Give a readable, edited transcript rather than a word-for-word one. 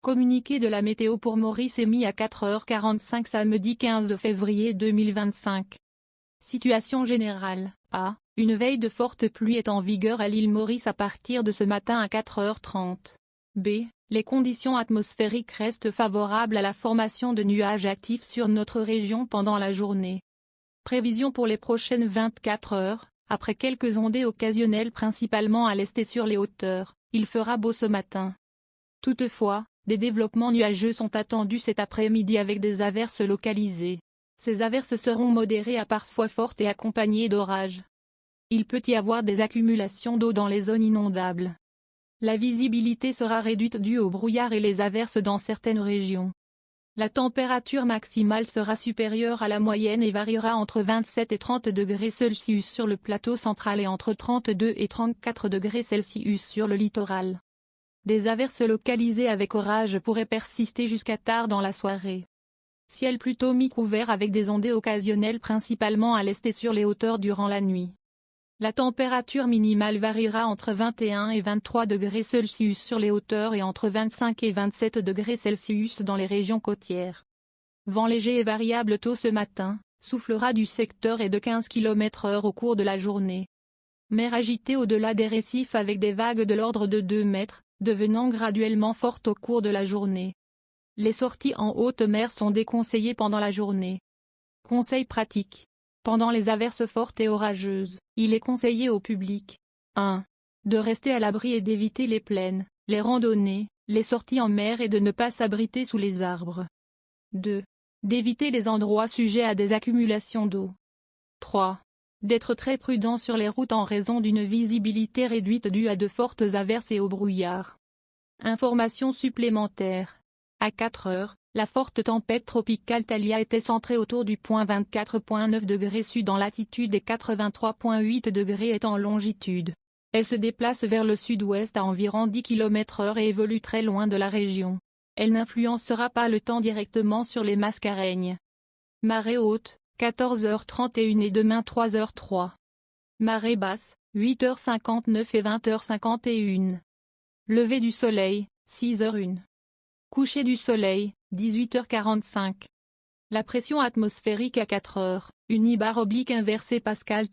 Communiqué de la météo pour Maurice émis à 4h45 samedi 15 février 2025. Situation générale. A. Une veille de forte pluie est en vigueur à l'île Maurice à partir de ce matin à 4h30. B. Les conditions atmosphériques restent favorables à la formation de nuages actifs sur notre région pendant la journée. Prévision pour les prochaines 24 heures. Après quelques ondées occasionnelles principalement à l'est et sur les hauteurs, il fera beau ce matin. Toutefois, des développements nuageux sont attendus cet après-midi avec des averses localisées. Ces averses seront modérées à parfois fortes et accompagnées d'orages. Il peut y avoir des accumulations d'eau dans les zones inondables. La visibilité sera réduite due au brouillard et les averses dans certaines régions. La température maximale sera supérieure à la moyenne et variera entre 27 et 30 degrés Celsius sur le plateau central et entre 32 et 34 degrés Celsius sur le littoral. Des averses localisées avec orage pourraient persister jusqu'à tard dans la soirée. Ciel plutôt mi-couvert avec des ondées occasionnelles principalement à l'est et sur les hauteurs durant la nuit. La température minimale variera entre 21 et 23 degrés Celsius sur les hauteurs et entre 25 et 27 degrés Celsius dans les régions côtières. Vent léger et variable tôt ce matin, soufflera du secteur et de 15 km/h au cours de la journée. Mer agitée au-delà des récifs avec des vagues de l'ordre de 2 mètres, devenant graduellement fortes au cours de la journée. Les sorties en haute mer sont déconseillées pendant la journée. Conseils pratiques. Pendant les averses fortes et orageuses, il est conseillé au public 1. De rester à l'abri et d'éviter les plaines, les randonnées, les sorties en mer et de ne pas s'abriter sous les arbres. 2. D'éviter les endroits sujets à des accumulations d'eau. 3. D'être très prudent sur les routes en raison d'une visibilité réduite due à de fortes averses et au brouillard. Information supplémentaire. À 4 heures, la forte tempête tropicale Thalia était centrée autour du point 24,9 degrés sud en latitude et 83,8 degrés est en longitude. Elle se déplace vers le sud-ouest à environ 10 km/h et évolue très loin de la région. Elle n'influencera pas le temps directement sur les Mascareignes. Marée haute, 14h31 et demain 3h03. Marée basse, 8h59 et 20h51. Lever du soleil, 6h01. Coucher du soleil, 18h45. La pression atmosphérique à 4 heures, unibarre oblique inversée Pascal-.